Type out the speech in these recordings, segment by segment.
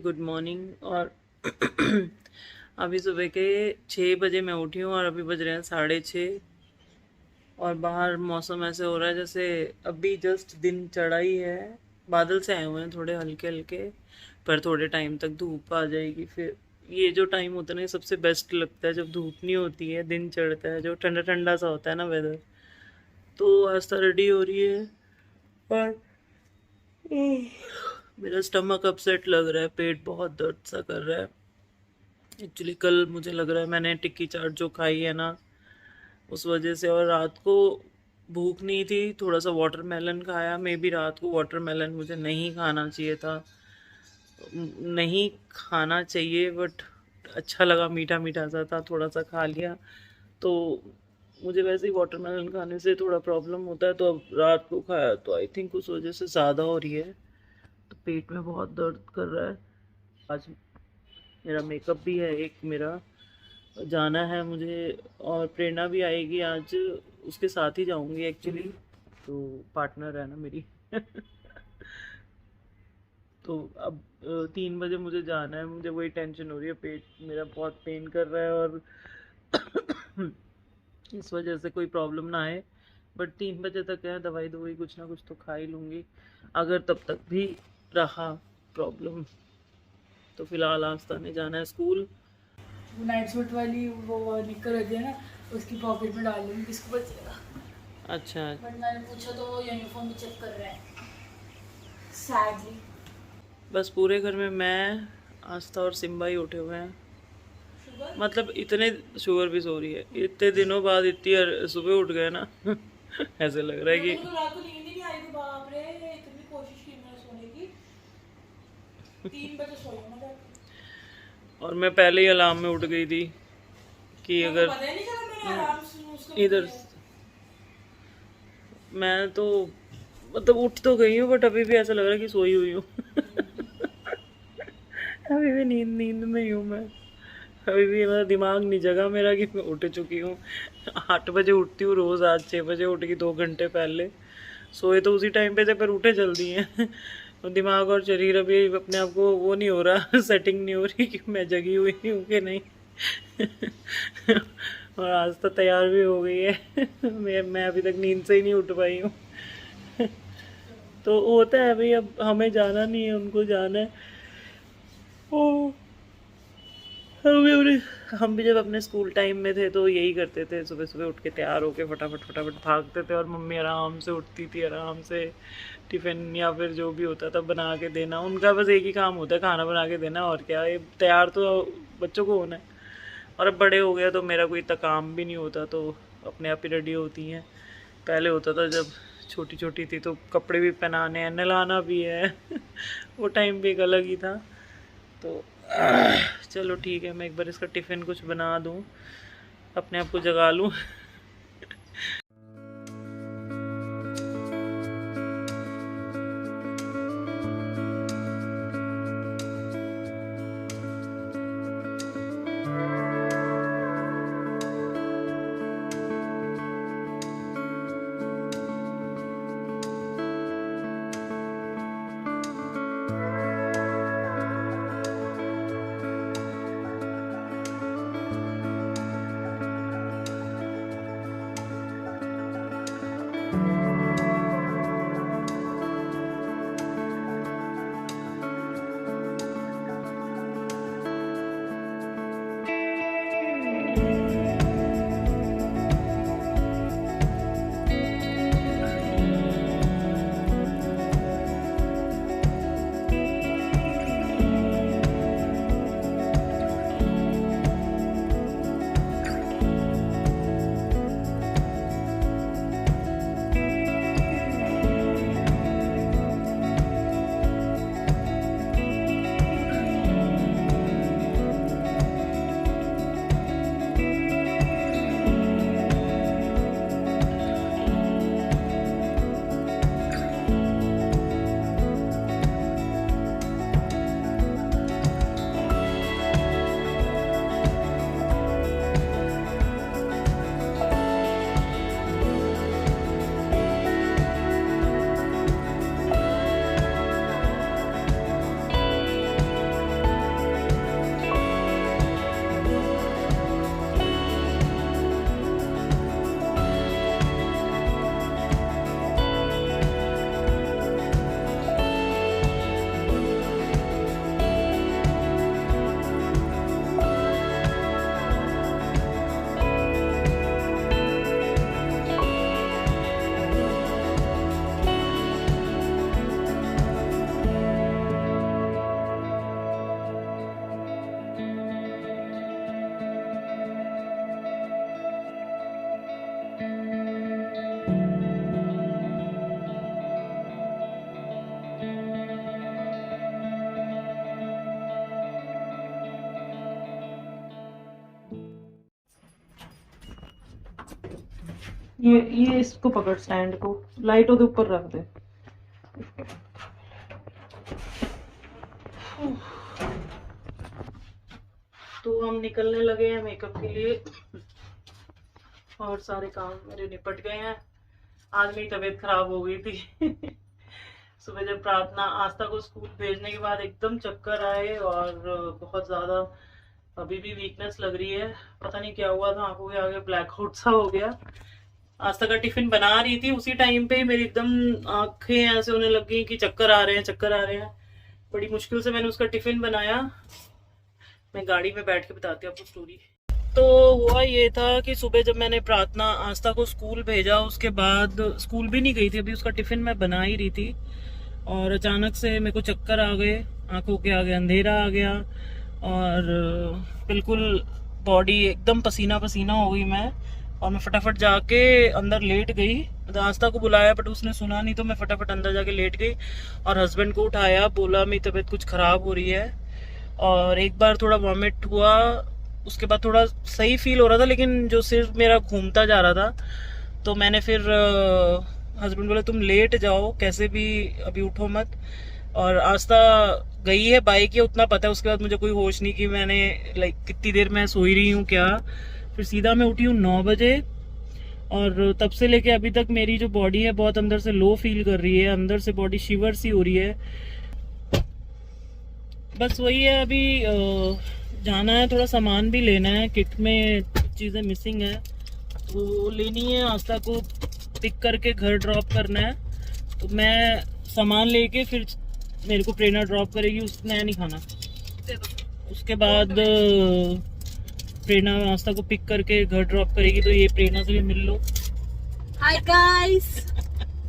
Good morning. और अभी सुबह के 6 बजे मैं उठी हूँ और अभी बज रहे हैं 6:30। और बाहर मौसम ऐसे हो रहा है जैसे अभी जस्ट दिन चढ़ा ही है। बादल से आए हुए हैं थोड़े हल्के हल्के, पर थोड़े टाइम तक धूप आ जाएगी। फिर ये जो टाइम होता है ना, ये सबसे बेस्ट लगता है जब धूप नहीं होती है, दिन चढ़ता है, जो ठंडा ठंडा सा होता है ना वेदर। तो आस्था रेडी हो रही है और मेरा स्टमक अपसेट लग रहा है, पेट बहुत दर्द सा कर रहा है। एक्चुअली कल मुझे लग रहा है मैंने टिक्की चाट जो खाई है ना, उस वजह से। और रात को भूख नहीं थी, थोड़ा सा वाटरमेलन खाया। मे बी रात को वाटरमेलन मुझे नहीं खाना चाहिए था, नहीं खाना चाहिए, बट अच्छा लगा, मीठा मीठा सा था, थोड़ा सा खा लिया। तो मुझे वैसे ही वाटरमेलन खाने से थोड़ा प्रॉब्लम होता है, तो अब रात को खाया तो आई थिंक उस वजह से ज़्यादा हो रही है। तो पेट में बहुत दर्द कर रहा है। आज मेरा मेकअप भी है, एक मेरा जाना है मुझे। और प्रेरणा भी आएगी आज, उसके साथ ही जाऊंगी एक्चुअली। तो पार्टनर है ना मेरी। तो अब 3 बजे मुझे जाना है। मुझे वही टेंशन हो रही है, पेट मेरा बहुत पेन कर रहा है और इस वजह से कोई प्रॉब्लम ना आए। बट 3 बजे तक है, दवाई दवाई कुछ ना कुछ तो खा ही लूँगी। अगर तब तक भी रहा प्रॉब्लम तो फिलहाल आस्था ने जाना है स्कूल। वो नाइट सूट वाली वो निकर रखी है ना, उसकी पॉकेट में डाल लूँगी, किसको बचेगा। अच्छा। बट मैंने पूछा तो वो यूनिफॉर्म भी चेक कर रहे हैं सैडली। बस पूरे घर में मैं, आस्था और सिम्बा ही उठे हुए हैं। मतलब इतने, शुगर भी सो रही है, इतने दिनों बाद इतनी सुबह उठ गए ना। ऐसे लग रहा है कि रात को नींद ही नहीं आई थी, बाप रे, इतनी कोशिश की मैंने सोने की, 3 बजे सोई हूँ मैं जाके। और मैं पहले ही अलार्म में उठ गई थी कि अगर पता ही नहीं चला मैंने आराम से उसको इधर, मैं तो मतलब उठ तो गई हूँ, बट अभी भी ऐसा लग रहा है कि सोई हुई हूँ। अभी भी नींद नींद में ही हूँ मैं। अभी भी मेरा दिमाग नहीं जगा मेरा कि मैं उठ चुकी हूँ। 8 बजे उठती हूँ रोज़, आज 6 बजे उठ गई 2 घंटे पहले। सोए तो उसी टाइम पे थे, पर उठे जल्दी हैं। और दिमाग और शरीर अभी अपने आप को वो नहीं हो रहा, सेटिंग नहीं हो रही कि मैं जगी हुई हूँ कि नहीं। और आज तो तैयार भी हो गई है। मैं अभी तक नींद से ही नहीं उठ पाई हूँ। तो होता है भाई, अब हमें जाना नहीं है, उनको जाना है। ओ, हम भी जब अपने स्कूल टाइम में थे तो यही करते थे, सुबह सुबह उठ के तैयार होके फटाफट फटाफट भागते थे, और मम्मी आराम से उठती थी, आराम से टिफ़िन या फिर जो भी होता था बना के देना। उनका बस एक ही काम होता है, खाना बना के देना, और क्या, ये तैयार तो बच्चों को होना है। और अब बड़े हो गए तो मेरा कोई इतना काम भी नहीं होता, तो अपने आप ही रेडी होती हैं। पहले होता था जब छोटी छोटी थी तो कपड़े भी पहनाने हैं, नहलाना भी है। वो टाइम भी एक अलग ही था। तो चलो ठीक है, मैं एक बार इसका टिफ़िन कुछ बना दूँ, अपने आप को जगा लूँ। ये इसको पकड़, स्टैंड को लाइट के ऊपर रख दे। तो हम निकलने लगे हैं मेकअप के लिए और सारे काम मेरे निपट गए हैं। आज मेरी तबीयत खराब हो गई थी सुबह जब प्रार्थना आस्था को स्कूल भेजने के बाद एकदम चक्कर आए और बहुत ज़्यादा अभी भी वीकनेस लग रही है। पता नहीं क्या हुआ था, आंखों के आगे ब्लैकआउट सा हो गया। आस्था का टिफिन बना रही थी, उसी टाइम पे ही मेरी एकदम आंखें ऐसे होने लग गई कि चक्कर आ रहे हैं, चक्कर आ रहे हैं। बड़ी मुश्किल से मैंने उसका टिफिन बनाया। मैं गाड़ी में बैठ के बताती हूँ आपको स्टोरी। तो हुआ ये था कि सुबह जब मैंने प्रार्थना आस्था को स्कूल भेजा, उसके बाद स्कूल भी नहीं गई थी, अभी उसका टिफिन मैं बना ही रही थी और अचानक से मेरे को चक्कर आ गए, आंखों के आगे अंधेरा आ गया और बिल्कुल बॉडी एकदम पसीना पसीना हो गई मैं। और मैं फटाफट जाके अंदर लेट गई। आस्था को बुलाया बट उसने सुना नहीं, तो मैं फटाफट अंदर जाके लेट गई और हस्बैंड को उठाया, बोला मेरी तबीयत कुछ खराब हो रही है। और एक बार थोड़ा वॉमिट हुआ, उसके बाद थोड़ा सही फील हो रहा था, लेकिन जो सिर्फ मेरा घूमता जा रहा था। तो मैंने फिर हस्बैंड बोला तुम लेट जाओ कैसे भी, अभी उठो मत। और आस्था गई है बाइक है उतना पता है, उसके बाद मुझे कोई होश नहीं कि मैंने कितनी देर मैं सोई रही हूँ क्या। फिर सीधा मैं उठी हूँ 9 बजे और तब से लेके अभी तक मेरी जो बॉडी है बहुत अंदर से लो फील कर रही है, अंदर से बॉडी शिवर सी हो रही है। बस वही है, अभी जाना है, थोड़ा सामान भी लेना है, किट में चीज़ें मिसिंग है तो लेनी है। आस्था को पिक करके घर ड्रॉप करना है, तो मैं सामान लेके फिर मेरे को प्रेरणा ड्रॉप करेगी, उसने नहीं खाना। उसके बाद प्रेरणा आस्था को पिक करके घर ड्रॉप करेगी, तो ये प्रेरणा से भी मिल लो। Hi guys,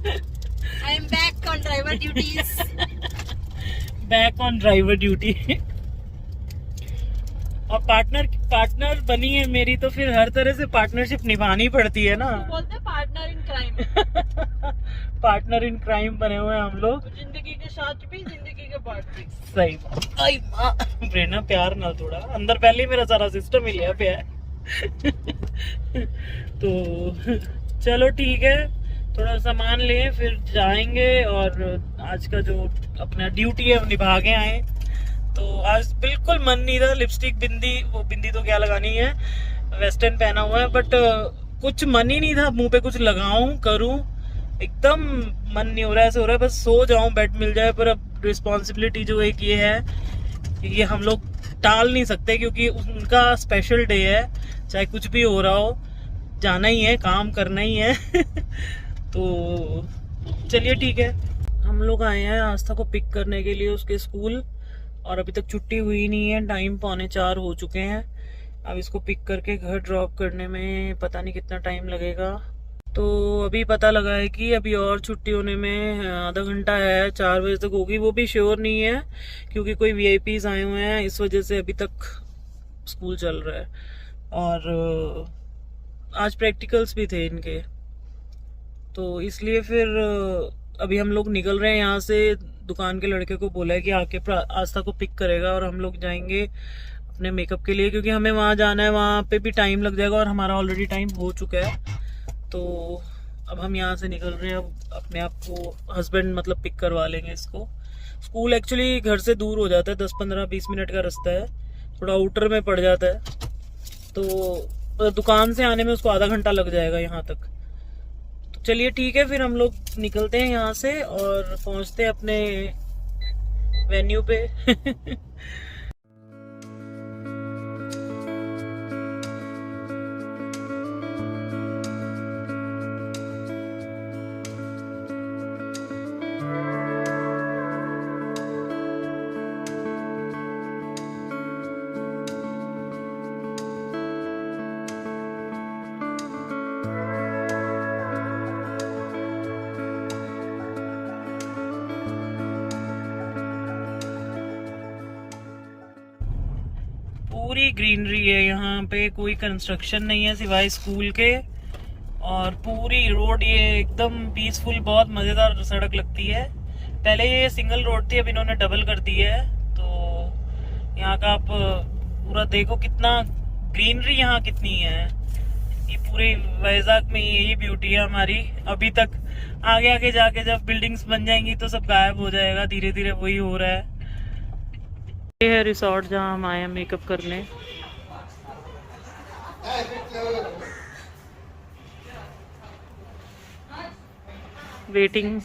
I am back on driver duties. Back on driver duty और पार्टनर बनी है मेरी, तो फिर हर तरह से पार्टनरशिप निभानी पड़ती है ना। बोलते हैं partner in crime. Partner in crime बने हुए हैं हम लोग, जिंदगी के साथ भी जिंदगी के पार्ट भी। सही। आई माँ प्रेरणा प्यार ना, थोड़ा अंदर पहले ही मेरा सारा सिस्टम हिलिया पे है तो चलो ठीक है, थोड़ा सामान लें फिर जाएंगे और आज का जो अपना ड्यूटी है वो निभा के आए। तो आज बिल्कुल मन नहीं था, लिपस्टिक बिंदी तो क्या लगानी है, वेस्टर्न पहना हुआ है, बट कुछ मन ही नहीं था मुंह पे कुछ लगाऊं करूं, एकदम मन नहीं हो रहा है। ऐसे हो रहा है बस सो जाऊं, बेड मिल जाए। पर अब रिस्पॉन्सिबिलिटी जो एक ये है, ये हम लोग टाल नहीं सकते क्योंकि उनका स्पेशल डे है, चाहे कुछ भी हो रहा हो जाना ही है, काम करना ही है तो चलिए ठीक है। हम लोग आए हैं आस्था को पिक करने के लिए उसके स्कूल, और अभी तक छुट्टी हुई नहीं है, टाइम 3:45 हो चुके हैं। अब इसको पिक करके घर ड्रॉप करने में पता नहीं कितना टाइम लगेगा। तो अभी पता लगा है कि अभी और छुट्टी होने में आधा घंटा है, 4 बजे तक होगी, वो भी श्योर नहीं है क्योंकि कोई वीआईपीज आए हुए हैं, इस वजह से अभी तक स्कूल चल रहा है। और आज प्रैक्टिकल्स भी थे इनके, तो इसलिए फिर अभी हम लोग निकल रहे हैं यहाँ से। दुकान के लड़के को बोला है कि आके आस्था को पिक करेगा और हम लोग जाएंगे अपने मेकअप के लिए, क्योंकि हमें वहाँ जाना है, वहाँ पे भी टाइम लग जाएगा और हमारा ऑलरेडी टाइम हो चुका है। तो अब हम यहाँ से निकल रहे हैं, अब अपने आप को हस्बैंड मतलब पिक करवा लेंगे इसको। स्कूल एक्चुअली घर से दूर हो जाता है, 10-15-20 मिनट का रास्ता है, थोड़ा आउटर में पड़ जाता है, तो दुकान से आने में उसको आधा घंटा लग जाएगा यहाँ तक। तो चलिए ठीक है, फिर हम लोग निकलते हैं यहाँ से और पहुँचते हैं अपने वेन्यू पे पूरी ग्रीनरी है यहाँ पे, कोई कंस्ट्रक्शन नहीं है सिवाय स्कूल के, और पूरी रोड ये एकदम पीसफुल, बहुत मज़ेदार सड़क लगती है। पहले ये सिंगल रोड थी, अब इन्होंने डबल कर दी है। तो यहाँ का आप पूरा देखो कितना ग्रीनरी यहाँ कितनी है, ये पूरी वैजाग में यही ब्यूटी है हमारी अभी तक। आगे आगे जाके जब बिल्डिंग्स बन जाएंगी तो सब गायब हो जाएगा, धीरे धीरे वही हो रहा है। ये है रिसोर्ट जहाँ हम आए हैं मेकअप करने। वेटिंग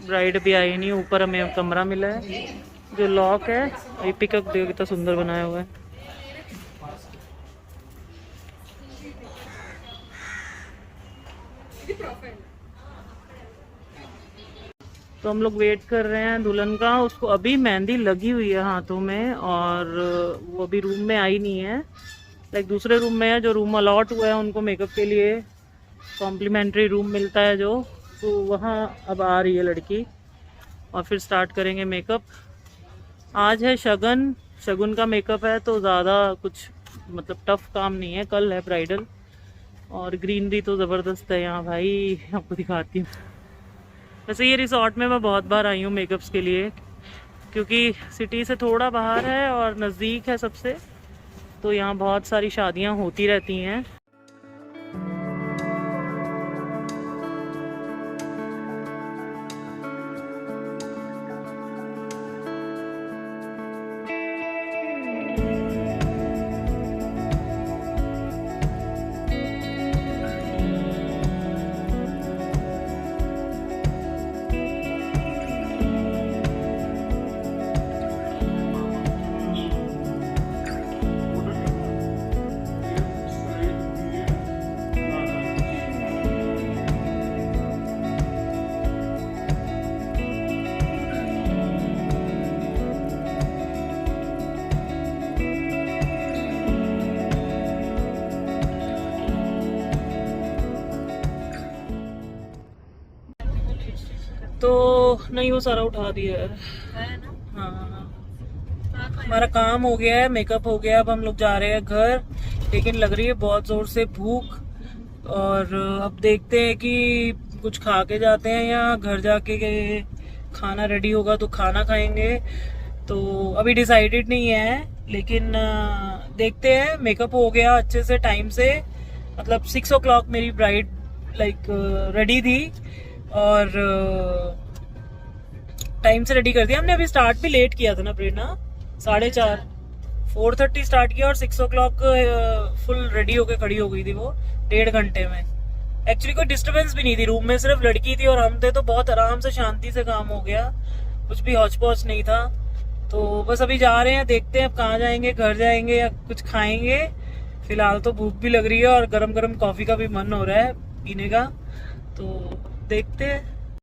ब्राइड भी आई नहीं, ऊपर हमें कमरा मिला है जो लॉक है। ये पिकअप देखो कितना सुंदर बनाया हुआ है। तो हम लोग वेट कर रहे हैं दुल्हन का। उसको अभी मेहंदी लगी हुई है हाथों में और वो अभी रूम में आई नहीं है। लाइक दूसरे रूम में है, जो रूम अलॉट हुआ है उनको मेकअप के लिए, कॉम्प्लीमेंट्री रूम मिलता है जो, तो वहाँ अब आ रही है लड़की और फिर स्टार्ट करेंगे मेकअप। आज है शगन, शगुन का मेकअप है तो ज़्यादा कुछ मतलब टफ काम नहीं है। कल है ब्राइडल और ग्रीनरी तो ज़बरदस्त है यहाँ भाई, आपको दिखाती हूँ। वैसे ये रिसोर्ट में मैं बहुत बार आई हूँ मेकअप्स के लिए, क्योंकि सिटी से थोड़ा बाहर है और नज़दीक है सबसे, तो यहाँ बहुत सारी शादियाँ होती रहती हैं। तो नहीं, वो सारा उठा दिया है ना। हाँ, हमारा काम हो गया है, मेकअप हो गया, अब हम लोग जा रहे हैं घर। लेकिन लग रही है बहुत जोर से भूख, और अब देखते हैं कि कुछ खा के जाते हैं या घर जाके खाना रेडी होगा तो खाना खाएंगे। तो अभी डिसाइडेड नहीं है, लेकिन देखते हैं। मेकअप हो गया अच्छे से टाइम से, मतलब 6 o'clock मेरी ब्राइड लाइक रेडी थी और टाइम से रेडी कर दिया हमने। अभी स्टार्ट भी लेट किया था ना प्रेरणा, 4:30, 4:30 स्टार्ट किया और 6 o'clock फुल रेडी होके खड़ी हो गई थी वो 1.5 घंटे में। एक्चुअली कोई डिस्टरबेंस भी नहीं थी रूम में, सिर्फ लड़की थी और हम थे, तो बहुत आराम से शांति से काम हो गया, कुछ भी हौच पौच नहीं था। तो बस अभी जा रहे हैं, देखते हैं अब कहाँ जाएंगे, घर जाएंगे या कुछ खाएंगे। फिलहाल तो भूख भी लग रही है और गरम गरम कॉफी का भी मन हो रहा है पीने का, तो देखते हैं।